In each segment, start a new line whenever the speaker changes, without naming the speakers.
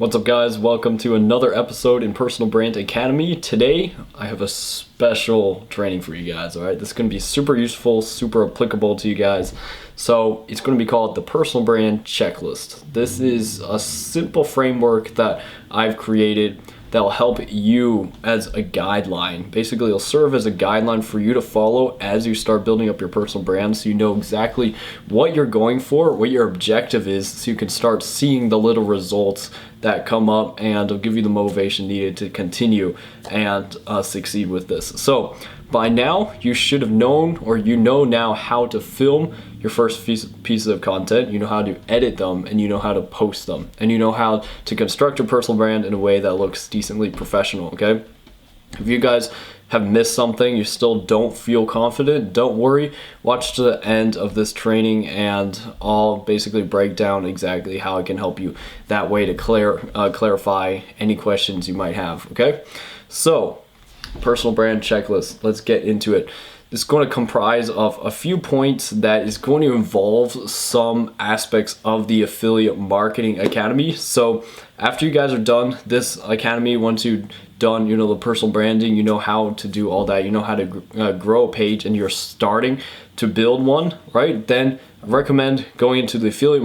What's up, guys? Welcome to another episode in Personal Brand Academy. Today, I have a special training for you guys, all right? This is going to be super useful, super applicable to you guys. So it's going to be called the Personal Brand Checklist. This is a simple framework that I've created that'll help you as a guideline. Basically, it'll serve as a guideline for you to follow as you start building up your personal brand, so you know exactly what you're going for, what your objective is, so you can start seeing the little results that come up, and it'll give you the motivation needed to continue and succeed with this. So by now, you should have known, or you know now, how to film your first pieces of content. You know how to edit them, and you know how to post them, and you know how to construct your personal brand in a way that looks decently professional, okay? If you guys have missed something, you still don't feel confident, don't worry. Watch to the end of this training and I'll basically break down exactly how I can help you that way to clarify any questions you might have, okay? So, personal brand checklist, let's get into it. It's going to comprise of a few points that is going to involve some aspects of the Affiliate Marketing Academy. So after you guys are done this academy, once you've done, the personal branding, you know how to do all that, you know how to grow a page, and you're starting to build one, right? Then I recommend going into the Affiliate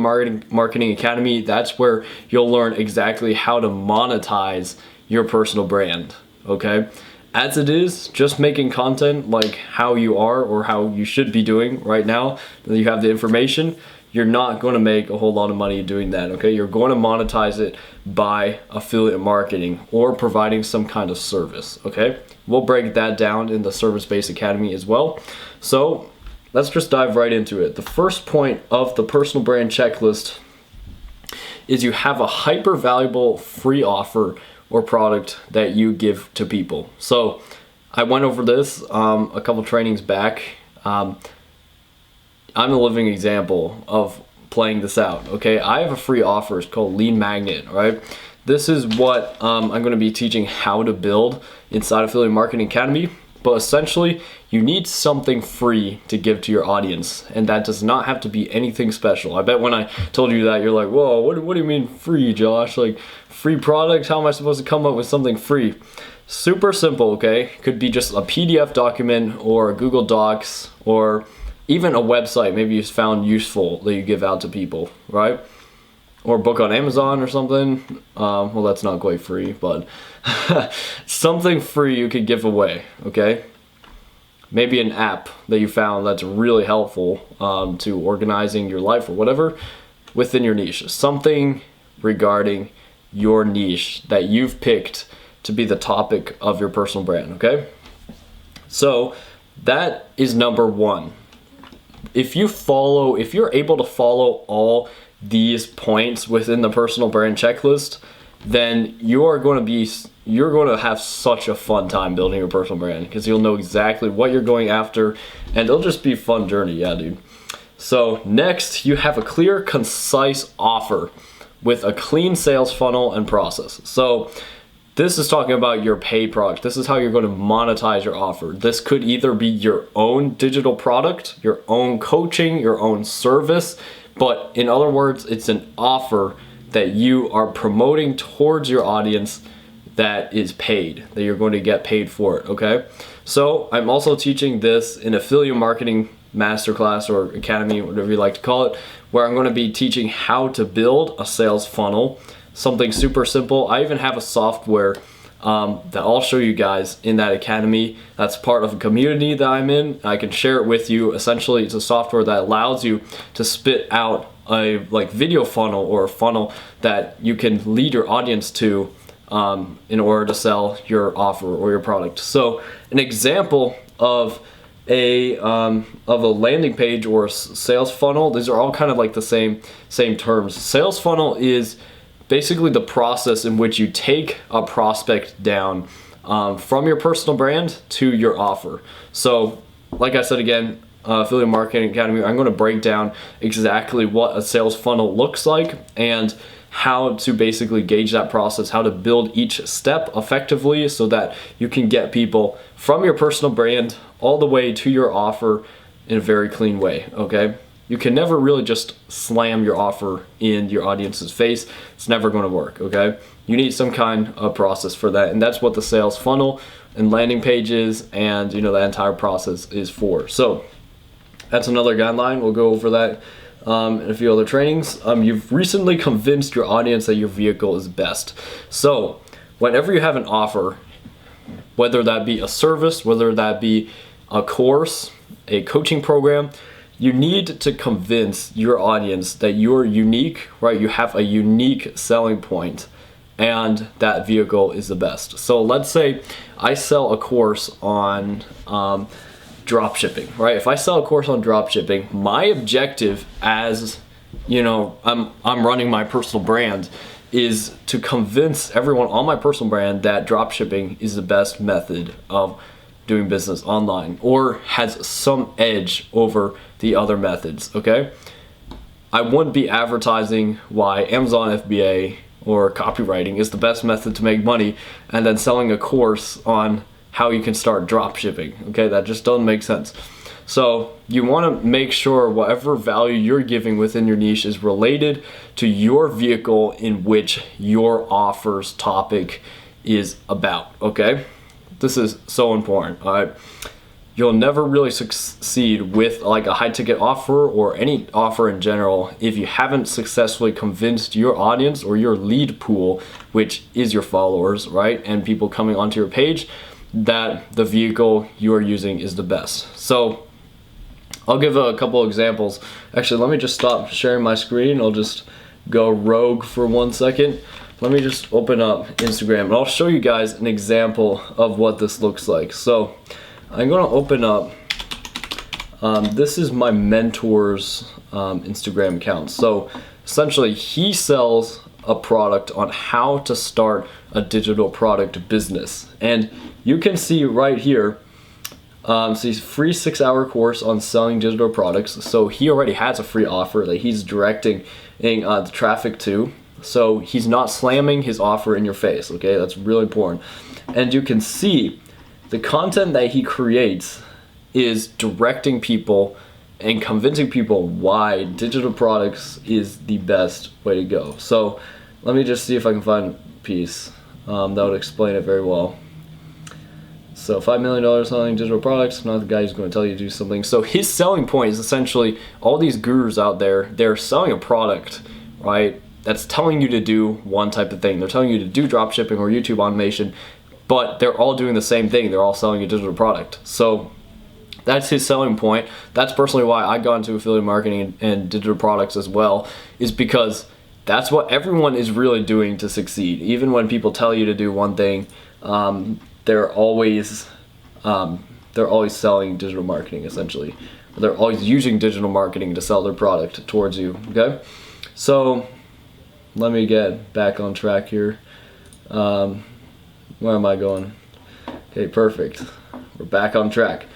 Marketing Academy. That's where you'll learn exactly how to monetize your personal brand, okay? As it is, just making content like how you are or how you should be doing right now, that you have the information, you're not going to make a whole lot of money doing that, okay? You're going to monetize it by affiliate marketing or providing some kind of service, okay? We'll break that down in the Service-Based Academy as well. So let's just dive right into it. The first point of the personal brand checklist is you have a hyper valuable free offer or product that you give to people. So I went over this a couple trainings back. I'm a living example of playing this out, okay? I have a free offer. It's called Lead Magnet, right? This is what I'm going to be teaching how to build inside Affiliate Marketing Academy. But essentially, you need something free to give to your audience, and that does not have to be anything special. I bet when I told you that, you're like, whoa, what do you mean free, Josh? Like, free product? How am I supposed to come up with something free? Super simple, okay? Could be just a PDF document or a Google Docs or even a website maybe you found useful that you give out to people, right? Or a book on Amazon or something. Well, that's not quite free, but something free you could give away, okay? Maybe an app that you found that's really helpful to organizing your life or whatever within your niche. Something regarding your niche that you've picked to be the topic of your personal brand, okay? So that is number one. If you're able to follow all these points within the personal brand checklist, then you're going to have such a fun time building your personal brand, because you'll know exactly what you're going after, and it'll just be a fun journey. Yeah, dude. So next, you have a clear, concise offer with a clean sales funnel and process. So this is talking about your paid product. This is how you're going to monetize your offer. This could either be your own digital product, your own coaching, your own service, but in other words, it's an offer that you are promoting towards your audience that is paid, that you're going to get paid for it, okay? So I'm also teaching this in Affiliate Marketing Masterclass or Academy, whatever you like to call it, where I'm going to be teaching how to build a sales funnel, something super simple. I even have a software that I'll show you guys in that academy. That's part of a community that I'm in. I can share it with you. Essentially, it's a software that allows you to spit out a video funnel or a funnel that you can lead your audience to in order to sell your offer or your product. So an example of a landing page or a sales funnel, these are all kind of like the same terms. Sales funnel is basically the process in which you take a prospect down from your personal brand to your offer. So like I said again, Affiliate Marketing Academy, I'm going to break down exactly what a sales funnel looks like and how to basically gauge that process, how to build each step effectively so that you can get people from your personal brand all the way to your offer in a very clean way, okay? You can never really just slam your offer in your audience's face. It's never going to work, okay? You need some kind of process for that, and that's what the sales funnel and landing pages and the entire process is for. So that's another guideline. We'll go over that in a few other trainings. You've recently convinced your audience that your vehicle is best. So whenever you have an offer, whether that be a service, whether that be a course, a coaching program, you need to convince your audience that you're unique, right? You have a unique selling point and that vehicle is the best. So let's say I sell a course on drop shipping, right? If I sell a course on drop shipping, my objective as I'm running my personal brand is to convince everyone on my personal brand that drop shipping is the best method of doing business online or has some edge over the other methods, okay? I wouldn't be advertising why Amazon FBA or copywriting is the best method to make money and then selling a course on how you can start drop shipping, okay? That just doesn't make sense. So you want to make sure whatever value you're giving within your niche is related to your vehicle in which your offer's topic is about, okay? This is so important, all right? You'll never really succeed with like a high ticket offer or any offer in general if you haven't successfully convinced your audience or your lead pool, which is your followers, right? And people coming onto your page, that the vehicle you are using is the best. So I'll give a couple examples. Actually, let me just stop sharing my screen. I'll just go rogue for 1 second. Let me just open up Instagram and I'll show you guys an example of what this looks like. So I'm going to open up, this is my mentor's Instagram account. So essentially he sells a product on how to start a digital product business. And you can see right here, so he's free 6-hour course on selling digital products. So he already has a free offer that he's directing the traffic to. So he's not slamming his offer in your face, okay? That's really important. And you can see the content that he creates is directing people and convincing people why digital products is the best way to go. So let me just see if I can find a piece that would explain it very well. So $5 million selling digital products, not the guy who's going to tell you to do something. So his selling point is essentially all these gurus out there, they're selling a product, right? That's telling you to do one type of thing. They're telling you to do drop shipping or YouTube automation, but they're all doing the same thing. They're all selling a digital product. So that's his selling point. That's personally why I got into affiliate marketing and digital products as well, is because that's what everyone is really doing to succeed. Even when people tell you to do one thing, they're always selling digital marketing essentially. They're always using digital marketing to sell their product towards you, okay? So let me get back on track here. Where am I going? Okay, perfect. We're back on track.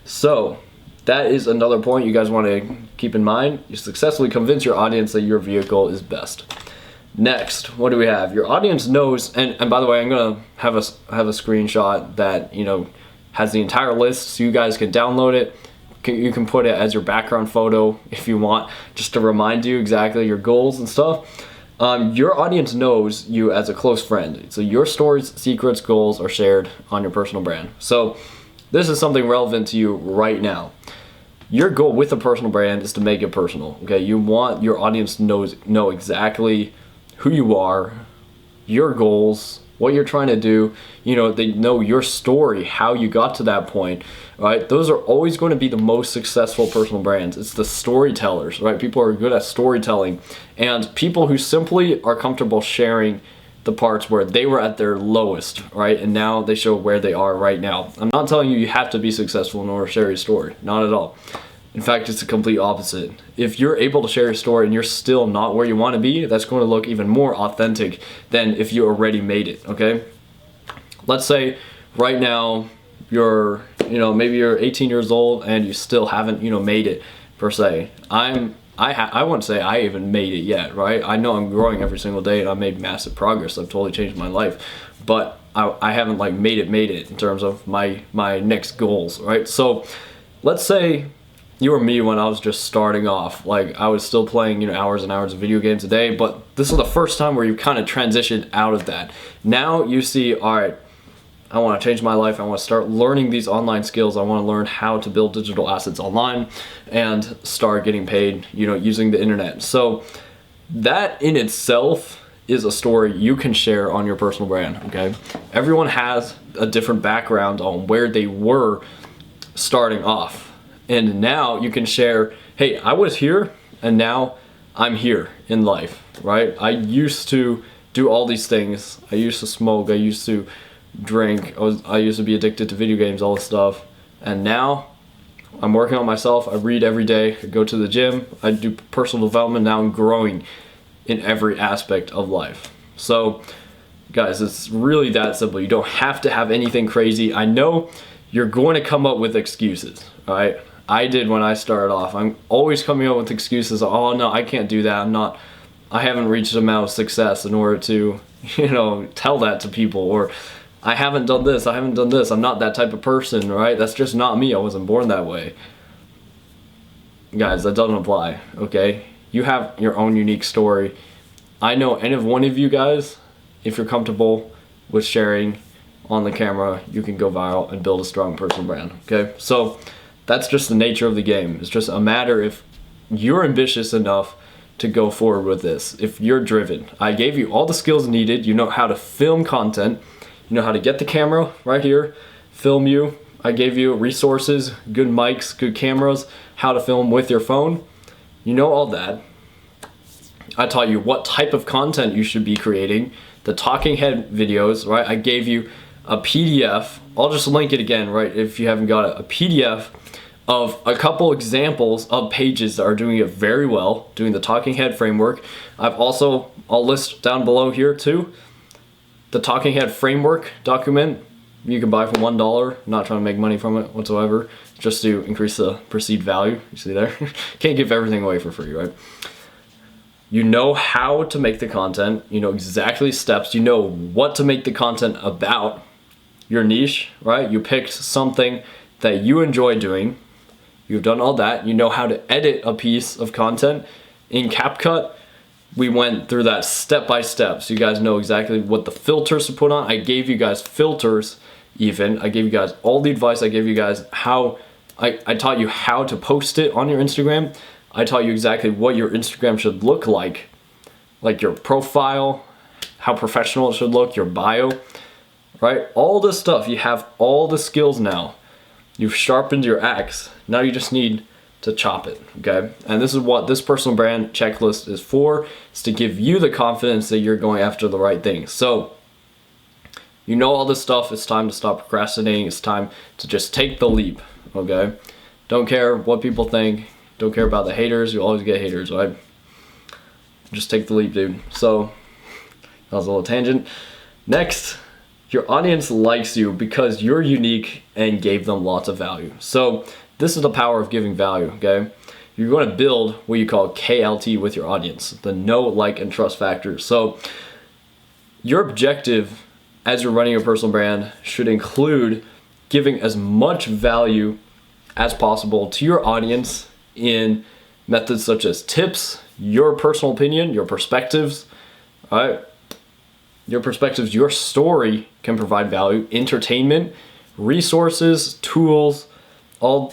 So that is another point you guys want to keep in mind. You successfully convince your audience that your vehicle is best. Next, what do we have? Your audience knows, and by the way, I'm gonna have a screenshot that has the entire list, so you guys can download it. You can put it as your background photo if you want, just to remind you exactly your goals and stuff. Your audience knows you as a close friend, so your stories, secrets, goals are shared on your personal brand. So this is something relevant to you right now. Your goal with a personal brand is to make it personal, okay? You want your audience to know exactly who you are, your goals, what you're trying to do. They know your story, how you got to that point, right? Those are always going to be the most successful personal brands. It's the storytellers, right? People are good at storytelling, and people who simply are comfortable sharing the parts where they were at their lowest, right? And now they show where they are right now. I'm not telling you have to be successful in order to share your story, not at all. In fact, it's the complete opposite. If you're able to share your story and you're still not where you want to be, that's going to look even more authentic than if you already made it, okay? Let's say right now you're, maybe you're 18 years old and you still haven't, made it per se. I wouldn't say I even made it yet, right? I know I'm growing every single day and I've made massive progress. I've totally changed my life, but I haven't made it in terms of my next goals, right? So let's say you were me when I was just starting off. Like, I was still playing, hours and hours of video games a day, but this is the first time where you kind of transitioned out of that. Now you see, all right, I want to change my life. I want to start learning these online skills. I want to learn how to build digital assets online and start getting paid, using the internet. So that in itself is a story you can share on your personal brand, okay? Everyone has a different background on where they were starting off. And now you can share, hey, I was here and now I'm here in life, right? I used to do all these things. I used to smoke. I used to drink. I used to be addicted to video games, all this stuff. And now I'm working on myself. I read every day. I go to the gym. I do personal development. Now I'm growing in every aspect of life. So guys, it's really that simple. You don't have to have anything crazy. I know you're going to come up with excuses, all right? I did when I started off. I'm always coming up with excuses. Oh no, I can't do that. I haven't reached the amount of success in order to, tell that to people, or I haven't done this, I haven't done this. I'm not that type of person, right? That's just not me. I wasn't born that way. Guys, that doesn't apply, okay? You have your own unique story. I know any of one of you guys, if you're comfortable with sharing on the camera, you can go viral and build a strong personal brand, okay? So that's just the nature of the game. It's just a matter if you're ambitious enough to go forward with this, if you're driven. I gave you all the skills needed. You know how to film content. You know how to get the camera right here, film you. I gave you resources, good mics, good cameras, how to film with your phone. You know all that. I taught you what type of content you should be creating, the talking head videos, right? I gave you a PDF. I'll just link it again, right? If you haven't got it, a PDF of a couple examples of pages that are doing it very well, doing the talking head framework. I'll list down below here too, the talking head framework document you can buy for $1. I'm not trying to make money from it whatsoever, just to increase the perceived value. You see there? Can't give everything away for free, right? You know how to make the content, you know exactly steps, you know what to make the content about, your niche, right? You picked something that you enjoy doing. You've done all that. You know how to edit a piece of content. In CapCut, we went through that step by step, so you guys know exactly what the filters to put on. I gave you guys filters even. I gave you guys all the advice. I gave you guys how, I taught you how to post it on your Instagram. I taught you exactly what your Instagram should look like your profile, how professional it should look, your bio, right? All this stuff, you have all the skills now. You've sharpened your axe. Now you just need to chop it, okay? And this is what this personal brand checklist is for. It's to give you the confidence that you're going after the right things. So, you know all this stuff. It's time to stop procrastinating. It's time to just take the leap, okay? Don't care what people think. Don't care about the haters. You'll always get haters, right? Just take the leap, dude. So, that was a little tangent. Next, your audience likes you because you're unique and gave them lots of value. So this is the power of giving value, okay? You're going to build what you call KLT with your audience, the know, like, and trust factor. So your objective as you're running your personal brand should include giving as much value as possible to your audience in methods such as tips, your personal opinion, your perspectives, all right? Your perspectives, your story can provide value, entertainment, resources, tools,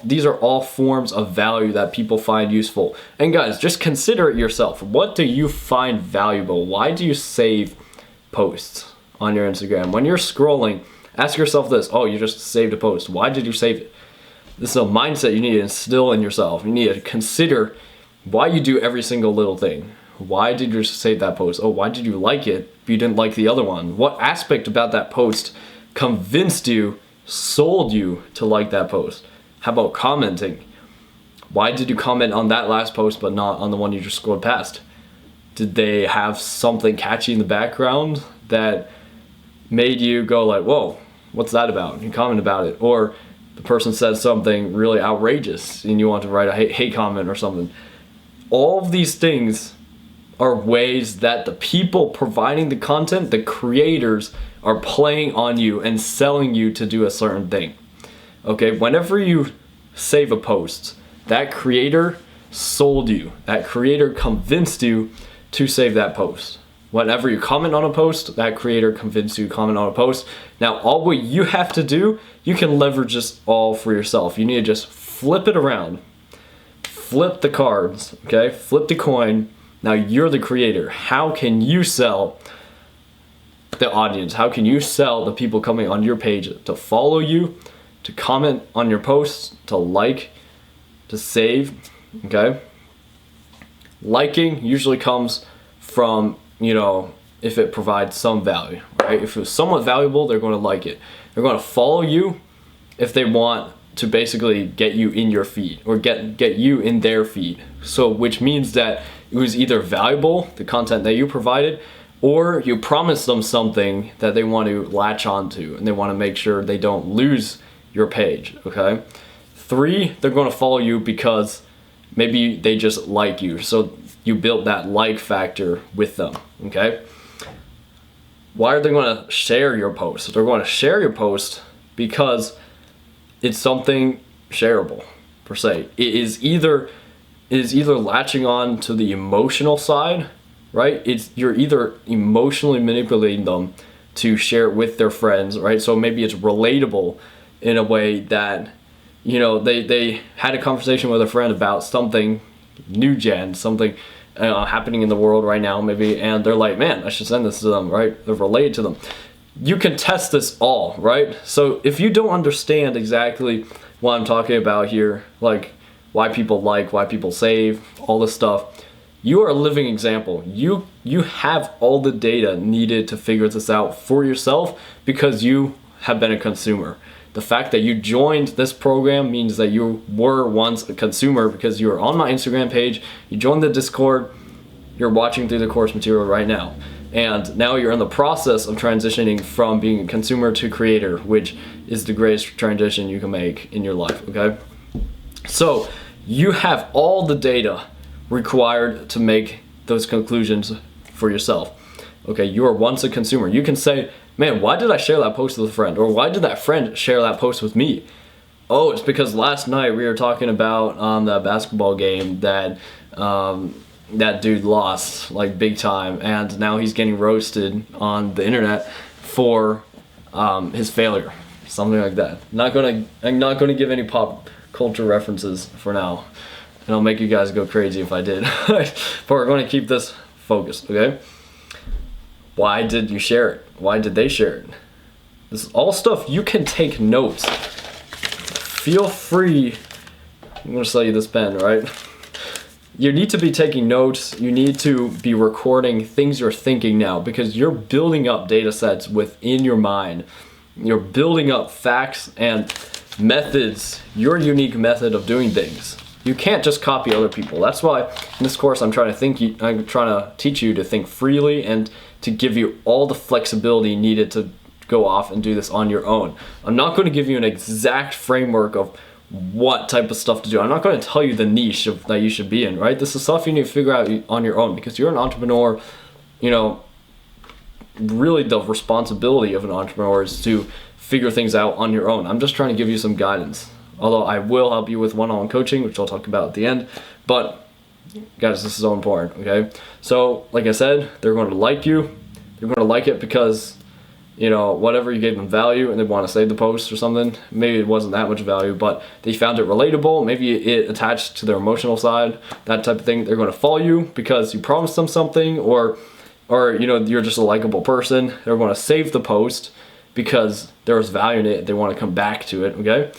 these are all forms of value that people find useful. And guys, just consider it yourself. What do you find valuable? Why do you save posts on your Instagram? When you're scrolling, ask yourself this. Oh, you just saved a post. Why did you save it? This is a mindset you need to instill in yourself. You need to consider why you do every single little thing. Why did you save that post? Oh, why did you like it if you didn't like the other one? What aspect about that post convinced you, sold you to like that post? How about commenting? Why did you comment on that last post but not on the one you just scrolled past? Did they have something catchy in the background that made you go like, whoa, what's that about? You comment about it. Or the person said something really outrageous and you want to write a hate comment or something. All of these things are ways that the people providing the content, the creators, are playing on you and selling you to do a certain thing. Okay, whenever you save a post, that creator sold you. That creator convinced you to save that post. Whenever you comment on a post, that creator convinced you to comment on a post. Now, all what you have to do, you can leverage this all for yourself. You need to just flip it around. Flip the cards, okay? Flip the coin. Now you're the creator. How can you sell the audience? How can you sell the people coming on your page to follow you, to comment on your posts, to like, to save, okay? Liking usually comes from, if it provides some value, right? If it's somewhat valuable, they're going to like it. They're going to follow you if they want to basically get you in your feed or get you in their feed. So which means that it was either valuable, the content that you provided, or you promised them something that they want to latch onto and they want to make sure they don't lose your page, okay? 3, they're going to follow you because maybe they just like you. So you built that like factor with them, okay? Why are they going to share your post? They're going to share your post because it's something shareable, per se. It is either latching on to the emotional side, right? You're either emotionally manipulating them to share it with their friends, right? So maybe it's relatable in a way that, they had a conversation with a friend about something new gen, something happening in the world right now maybe, and they're like, man, I should send this to them, right? They're related to them. You can test this all, right? So if you don't understand exactly what I'm talking about here, like why people like, why people save, all this stuff, you are a living example. You have all the data needed to figure this out for yourself because you have been a consumer. The fact that you joined this program means that you were once a consumer because you were on my Instagram page, you joined the Discord, you're watching through the course material right now. And now you're in the process of transitioning from being a consumer to creator, which is the greatest transition you can make in your life, okay? So you have all the data required to make those conclusions for yourself. Okay, you are once a consumer. You can say, man, why did I share that post with a friend? Or why did that friend share that post with me? Oh, it's because last night we were talking about that basketball game that that dude lost like big time, and now he's getting roasted on the internet for his failure, something like that. I'm not gonna give any pop culture references for now, and I'll make you guys go crazy if I did. But we're going to keep this focused, okay? Why did you share it? Why did they share it? This is all stuff you can take notes. Feel free. I'm gonna sell you this pen, right? You need to be taking notes. You need to be recording things you're thinking now because you're building up data sets within your mind. You're building up facts and methods, your unique method of doing things. You can't just copy other people. That's why in this course I'm trying to teach you to think freely and to give you all the flexibility needed to go off and do this on your own. I'm not going to give you an exact framework of what type of stuff to do. I'm not going to tell you the niche that you should be in, right? This is stuff you need to figure out on your own because you're an entrepreneur. Really the responsibility of an entrepreneur is to figure things out on your own. I'm just trying to give you some guidance. Although I will help you with one-on-one coaching, which I'll talk about at the end. But guys, this is so important, okay? So like I said, they're going to like you. They're going to like it because whatever you gave them value and they want to save the post or something. Maybe it wasn't that much value, but they found it relatable. Maybe it attached to their emotional side, that type of thing. They're going to follow you because you promised them something, or you're just a likable person. They're going to save the post because there was value in it. They want to come back to it, okay?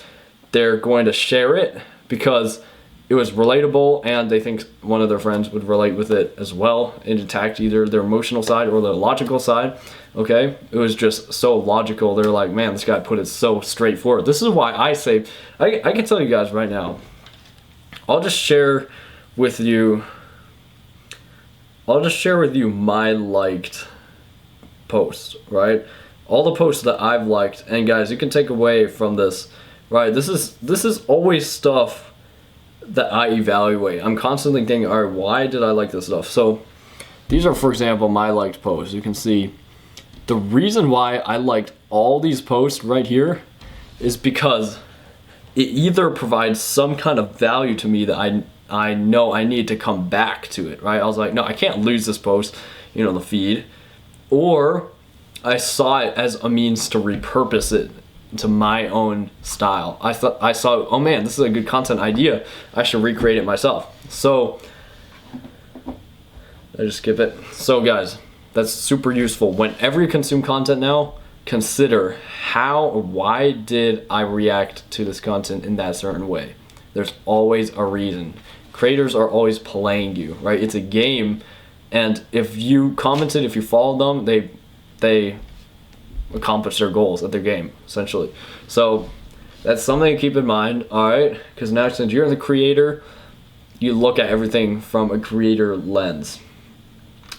They're going to share it because it was relatable and they think one of their friends would relate with it as well. It attacked either their emotional side or their logical side, okay? It was just so logical. They're like, man, this guy put it so straightforward. This is why I say, I can tell you guys right now, I'll just share with you my liked posts, right? All the posts that I've liked, and guys, you can take away from this, right? This is always stuff that I evaluate. I'm constantly thinking, all right, why did I like this stuff? So these are, for example, my liked posts. You can see the reason why I liked all these posts right here is because it either provides some kind of value to me that I know I need to come back to it, right? I was like, no, I can't lose this post, the feed. Or I saw it as a means to repurpose it to my own style. I saw, oh man, this is a good content idea. I should recreate it myself. So I just skip it. So guys, that's super useful. Whenever you consume content now, consider how or why did I react to this content in that certain way. There's always a reason. Creators are always playing you, right? It's a game, and if you commented, if you followed them, they accomplish their goals at their game, essentially. So that's something to keep in mind, all right? Because now since you're the creator, you look at everything from a creator lens.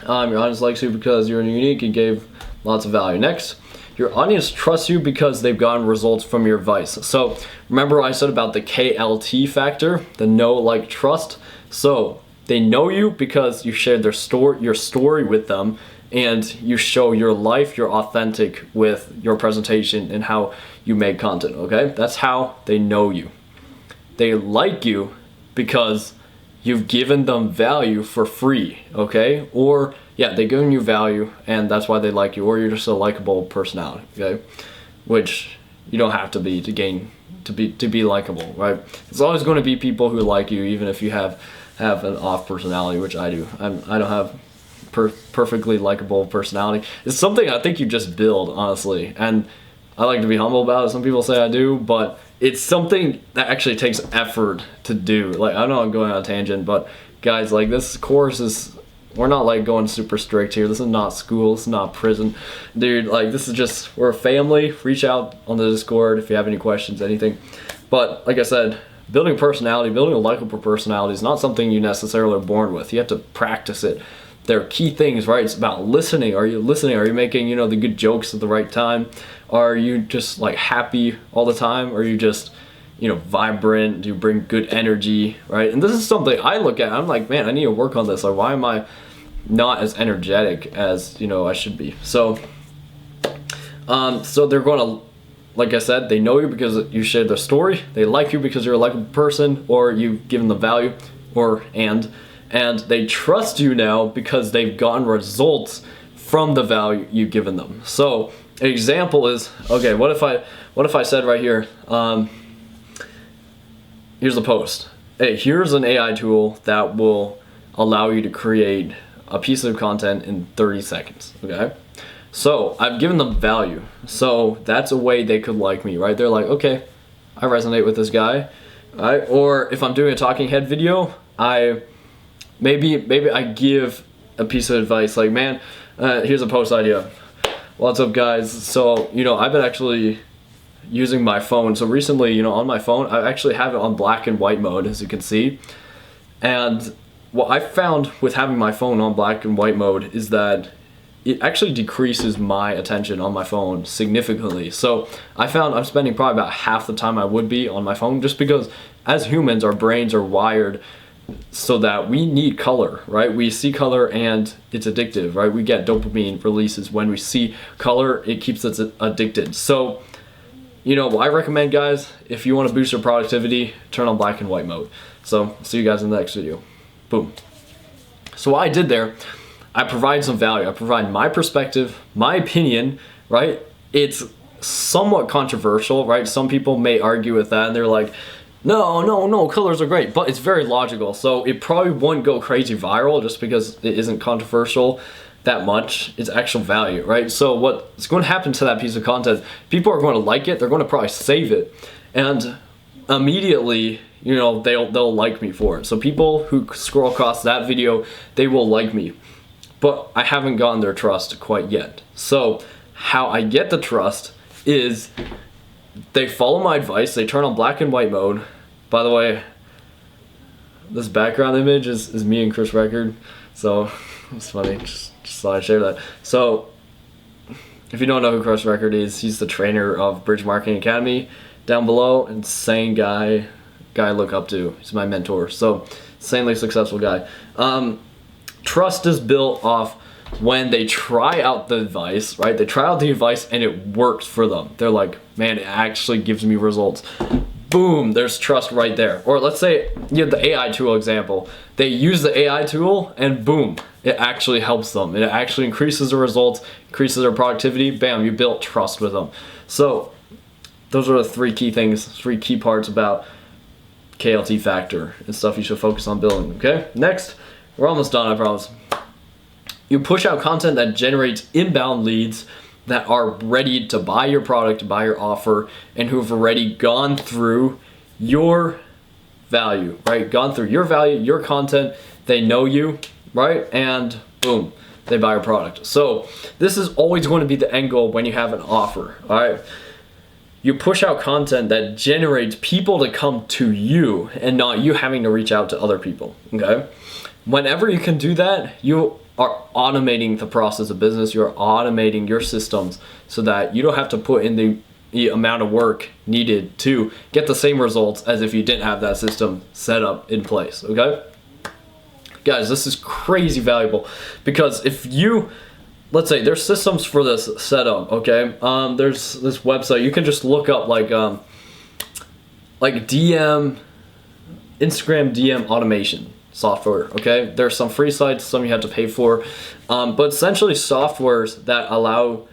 Your audience likes you because you're unique and gave lots of value. Next, your audience trusts you because they've gotten results from your advice. So remember I said about the KLT factor, the know, like, trust. So they know you because you shared your story with them, and you show your life, you're authentic with your presentation and how you make content, okay? That's how they know you. They like you because you've given them value for free, okay? Or, yeah, they've given you value and that's why they like you, or you're just a likable personality, okay? Which you don't have to be to be likable, right? It's always going to be people who like you, even if you have an off personality, which I do. I don't have perfectly likable personality. It's something I think you just build, honestly, and I like to be humble about it. Some people say I do, but it's something that actually takes effort to do. Like, I know I'm going on a tangent, but guys, like, this course is, we're not like going super strict here. This is not school, this is not prison, dude. Like, this is just, we're a family. Reach out on the Discord if you have any questions, anything. But like I said, building personality, building a likable personality is not something you necessarily are born with. You have to practice it. There are key things, right? It's about listening. Are you listening? Are you making, the good jokes at the right time? Are you just like happy all the time? Are you just, vibrant? Do you bring good energy, right? And this is something I look at. I'm like, man, I need to work on this. Like, why am I not as energetic as, I should be? So they're going to, like I said, they know you because you shared their story. They like you because you're a likable person, or you've given them value, and they trust you now because they've gotten results from the value you've given them. So an example is, okay, what if I said right here, here's a post. Hey, here's an AI tool that will allow you to create a piece of content in 30 seconds, okay? So I've given them value. So that's a way they could like me, right? They're like, okay, I resonate with this guy, right? Or if I'm doing a talking head video, maybe I give a piece of advice like, man, here's a post idea. What's up, guys? So, I've been actually using my phone. So recently, on my phone, I actually have it on black and white mode, as you can see. And what I found with having my phone on black and white mode is that it actually decreases my attention on my phone significantly. So I found I'm spending probably about half the time I would be on my phone, just because as humans, our brains are wired so that we need color, right? We see color and it's addictive, right? We get dopamine releases when we see color. It keeps us addicted. So, I recommend, guys, if you want to boost your productivity, turn on black and white mode. So, see you guys in the next video. Boom. So what I did there, I provide some value. I provide my perspective, my opinion, right? It's somewhat controversial, right? Some people may argue with that and they're like, no, colors are great, but it's very logical. So it probably won't go crazy viral just because it isn't controversial that much. It's actual value, right? So what's going to happen to that piece of content, people are going to like it, they're going to probably save it, and immediately, they'll like me for it. So people who scroll across that video, they will like me, but I haven't gotten their trust quite yet. So how I get the trust is they follow my advice, they turn on black and white mode. By the way, this background image is me and Chris Record, so it's funny, just thought I'd share that. So if you don't know who Chris Record is, he's the trainer of Bridge Marketing Academy down below. Insane guy I look up to. He's my mentor, so insanely successful guy. Trust is built off when they try out the advice, right? They try out the advice and it works for them. They're like, man, it actually gives me results. boom, there's trust right there. Or let's say you have the AI tool example. They use the AI tool and boom, it actually helps them. It actually increases the results, increases their productivity. Bam, you built trust with them. So those are the three key things, three key parts about KLT factor and stuff you should focus on building, okay? Next, we're almost done, I promise. You push out content that generates inbound leads that are ready to buy your product, buy your offer, and who've already gone through your value, right? Gone through your value, your content, they know you, right? And boom, they buy your product. So this is always going to be the end goal when you have an offer, all right? You push out content that generates people to come to you and not you having to reach out to other people, okay? Whenever you can do that, you are automating the process of business. You're automating your systems so that you don't have to put in the amount of work needed to get the same results as if you didn't have that system set up in place, okay? Guys, this is crazy valuable because if you, let's say there's systems for this setup, okay? There's this website, you can just look up like DM, Instagram DM automation software, okay? There's some free sites, some you have to pay for, but essentially softwares that allow,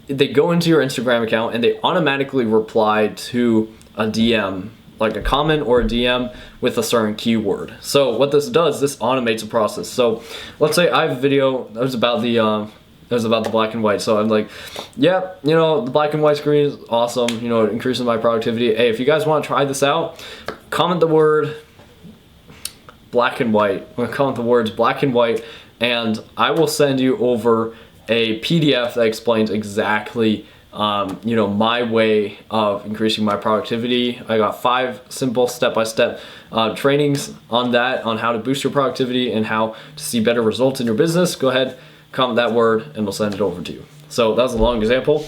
they go into your Instagram account and they automatically reply to a DM, like a comment or a DM with a certain keyword. So what this does, this automates the process. So let's say I have a video that was about the black and white. So I'm like, yeah, you know, the black and white screen is awesome, you know, it increases my productivity. Hey, if you guys want to try this out, comment the word black and white. I'm gonna comment the words black and white, and I will send you over a PDF that explains exactly you know, my way of increasing my productivity. I got 5 simple step-by-step trainings on that, on how to boost your productivity and how to see better results in your business. Go ahead, comment that word and we'll send it over to you. So that was a long example,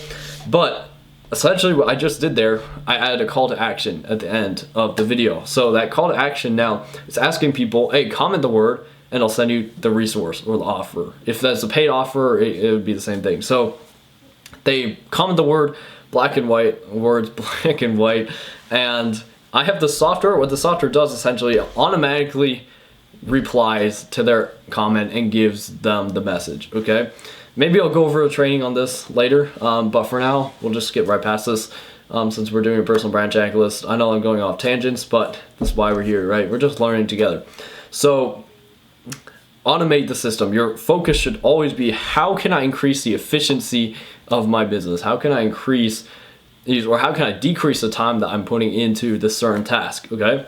but essentially what I just did there, I added a call to action at the end of the video. So that call to action now is asking people, hey, comment the word and I'll send you the resource or the offer. If that's a paid offer, it would be the same thing. So they comment the word black and white, words black and white, and I have the software. What the software does essentially automatically replies to their comment and gives them the message, okay? Maybe I'll go over a training on this later, but for now, we'll just skip right past this since we're doing a personal brand checklist. I know I'm going off tangents, but that's why we're here, right? We're just learning together. So automate the system. Your focus should always be, how can I increase the efficiency of my business? How can I increase, or how can I decrease the time that I'm putting into this certain task, okay?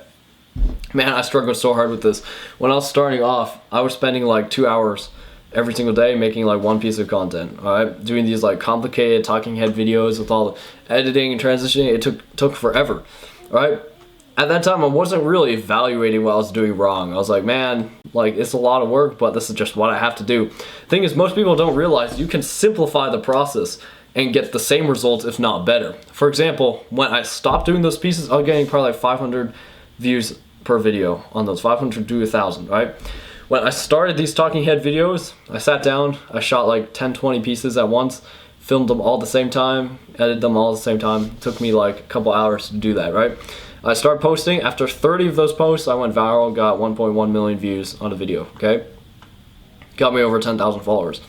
Man, I struggled so hard with this. When I was starting off, I was spending like 2 hours every single day making like one piece of content, all right? Doing these like complicated talking head videos with all the editing and transitioning, it took forever, all right? At that time, I wasn't really evaluating what I was doing wrong. I was like, man, like it's a lot of work, but this is just what I have to do. Thing is, most people don't realize you can simplify the process and get the same results, if not better. For example, when I stopped doing those pieces, I was getting probably like 500 views per video on those, 500 to 1,000, right? When I started these talking head videos, I sat down, I shot like 10, 20 pieces at once, filmed them all at the same time, edited them all at the same time. It took me like a couple hours to do that, right? I started posting. After 30 of those posts, I went viral, got 1.1 million views on a video, okay? Got me over 10,000 followers.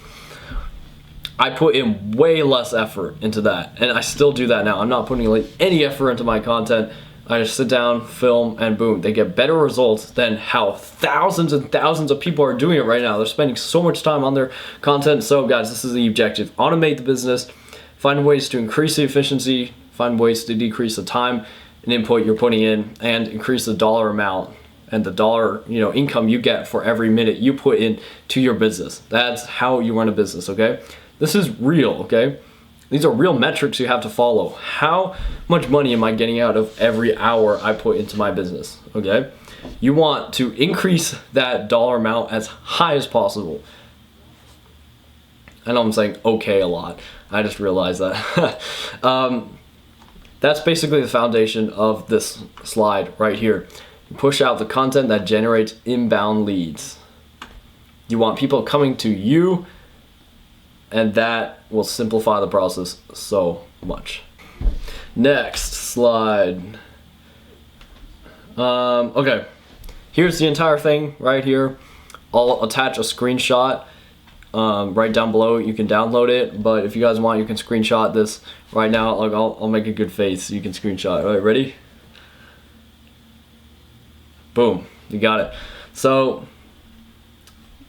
I put in way less effort into that, and I still do that now. I'm not putting like any effort into my content. I just sit down, film, and boom, they get better results than how thousands and thousands of people are doing it right now. They're spending so much time on their content. So guys, this is the objective. Automate the business, find ways to increase the efficiency, find ways to decrease the time and input you're putting in, and increase the dollar amount and the dollar, you know, income you get for every minute you put in to your business. That's how you run a business, okay? This is real, okay? These are real metrics you have to follow. How much money am I getting out of every hour I put into my business, okay? You want to increase that dollar amount as high as possible. I know I'm saying okay a lot. I just realized that. That's basically the foundation of this slide right here. You push out the content that generates inbound leads. You want people coming to you, and that will simplify the process so much. Next slide. Okay, here's the entire thing right here. I'll attach a screenshot right down below. You can download it, but if you guys want, you can screenshot this right now. Like I'll make a good face so you can screenshot. All right, ready? Boom, you got it. So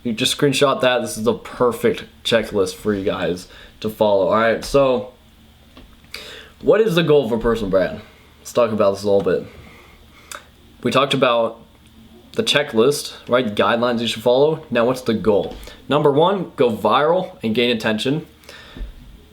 you just screenshot that. This is the perfect checklist for you guys to follow. All right, so what is the goal for personal brand? Let's talk about this a little bit. We talked about the checklist, right? Guidelines you should follow. Now what's the goal? Number one, go viral and gain attention.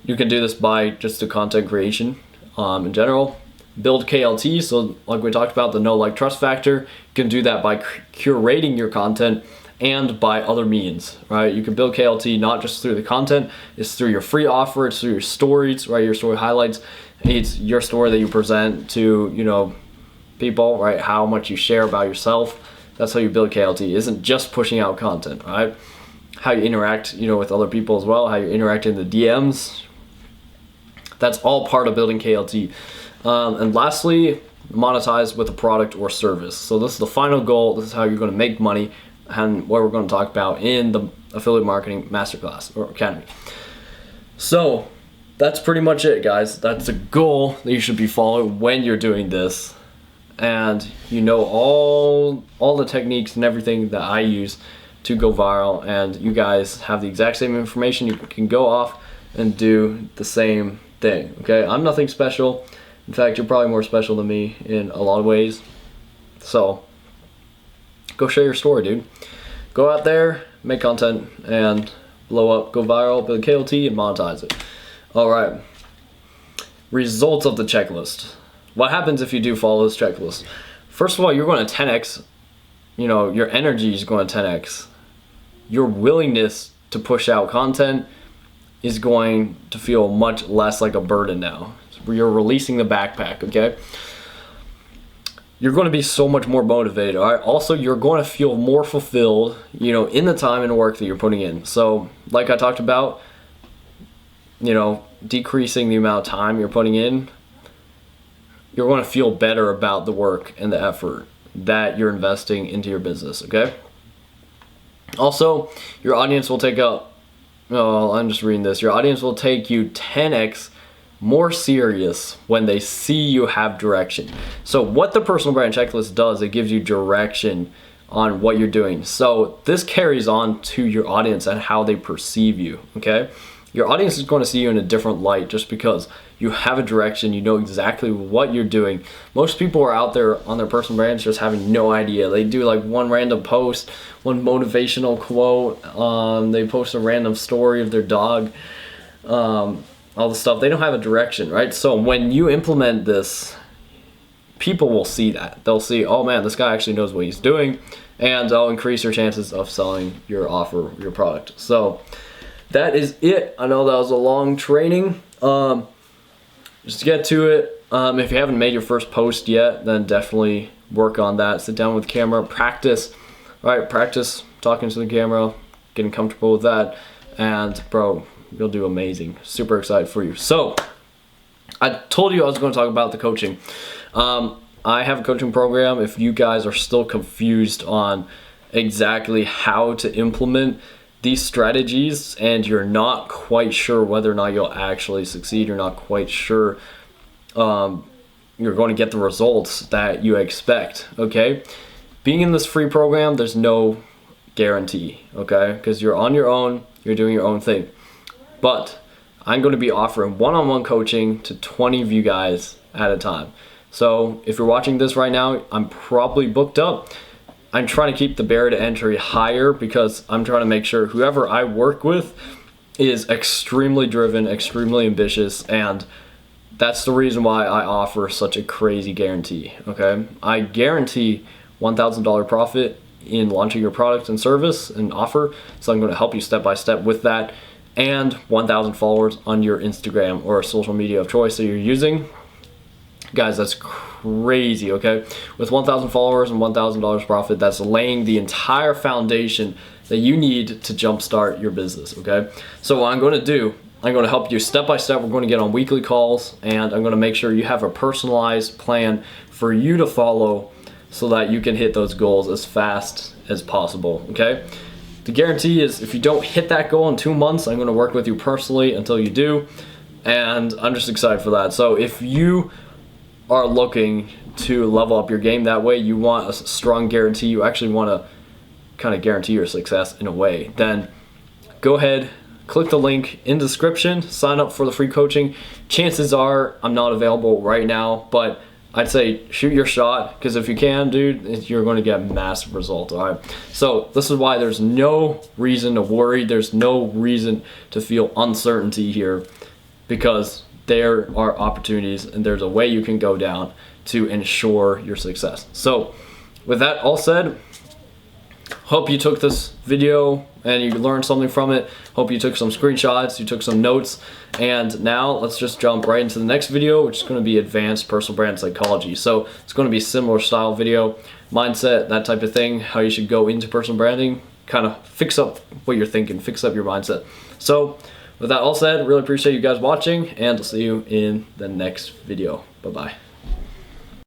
You can do this by just the content creation in general. Build KLT, so like we talked about, the know, like, trust factor. You can do that by curating your content and by other means, right? You can build KLT not just through the content, it's through your free offer, it's through your stories, right? Your story highlights, it's your story that you present to, you know, people, right? How much you share about yourself. That's how you build KLT. It isn't just pushing out content, right? How you interact, you know, with other people as well, how you interact in the DMs. That's all part of building KLT. And lastly, monetize with a product or service. So this is the final goal. This is how you're going to make money, and what we're going to talk about in the affiliate marketing masterclass or academy. So that's pretty much it, guys. That's the goal that you should be following when you're doing this. And you know all the techniques and everything that I use to go viral, and you guys have the exact same information. You can go off and do the same thing, okay? I'm nothing special. In fact, you're probably more special than me in a lot of ways. So go share your story, dude. Go out there, make content, and blow up, go viral, build KLT, and monetize it. All right. Results of the checklist. What happens if you do follow this checklist? First of all, you're going to 10x. You know, your energy is going to 10x. Your willingness to push out content is going to feel much less like a burden now. You're releasing the backpack, okay? You're going to be so much more motivated, all right? Also, you're going to feel more fulfilled, you know, in the time and work that you're putting in. So, like I talked about, you know, decreasing the amount of time you're putting in, you're going to feel better about the work and the effort that you're investing into your business, okay? Also, your audience will take up, oh, I'm just reading this. Your audience will take you 10x more serious when they see you have direction. So what the personal brand checklist does, it gives you direction on what you're doing. So this carries on to your audience and how they perceive you, okay? Your audience is going to see you in a different light just because you have a direction, you know exactly what you're doing. Most people are out there on their personal brands just having no idea. They do like one random post, one motivational quote, they post a random story of their dog, all the stuff. They don't have a direction, right? So when you implement this, people will see that. They'll see, oh man, this guy actually knows what he's doing, and they'll increase your chances of selling your offer, your product. So that is it. I know that was a long training. Just to get to it, if you haven't made your first post yet, then definitely work on that. Sit down with the camera, practice, right? Practice talking to the camera, getting comfortable with that, and bro, you'll do amazing. Super excited for you. So I told you I was going to talk about the coaching. I have a coaching program. If you guys are still confused on exactly how to implement these strategies and you're not quite sure whether or not you'll actually succeed, you're not quite sure you're going to get the results that you expect, okay? Being in this free program, there's no guarantee, okay? Because you're on your own, you're doing your own thing. But I'm going to be offering one-on-one coaching to 20 of you guys at a time. So if you're watching this right now, I'm probably booked up. I'm trying to keep the barrier to entry higher because I'm trying to make sure whoever I work with is extremely driven, extremely ambitious, and that's the reason why I offer such a crazy guarantee, okay? I guarantee $1,000 profit in launching your product and service and offer, so I'm going to help you step by step with that, and 1,000 followers on your Instagram or social media of choice that you're using. Guys, that's crazy, okay? With 1,000 followers and $1,000 profit, that's laying the entire foundation that you need to jumpstart your business, okay? So what I'm going to do, I'm going to help you step by step. We're going to get on weekly calls, and I'm going to make sure you have a personalized plan for you to follow so that you can hit those goals as fast as possible, okay? The guarantee is if you don't hit that goal in 2 months, I'm gonna work with you personally until you do, and I'm just excited for that. So if you are looking to level up your game that way, you want a strong guarantee, you actually wanna kind of guarantee your success in a way, then go ahead, click the link in the description, sign up for the free coaching. Chances are I'm not available right now, but I'd say shoot your shot, because if you can, dude, you're going to get massive results, all right? So this is why there's no reason to worry. There's no reason to feel uncertainty here, because there are opportunities and there's a way you can go down to ensure your success. So with that all said, hope you took this video and you learned something from it. Hope you took some screenshots, you took some notes, and now let's just jump right into the next video, which is going to be advanced personal brand psychology. So it's going to be a similar style video, mindset, that type of thing, how you should go into personal branding, kind of fix up what you're thinking, fix up your mindset. So with that all said, really appreciate you guys watching, and I'll see you in the next video. Bye-bye.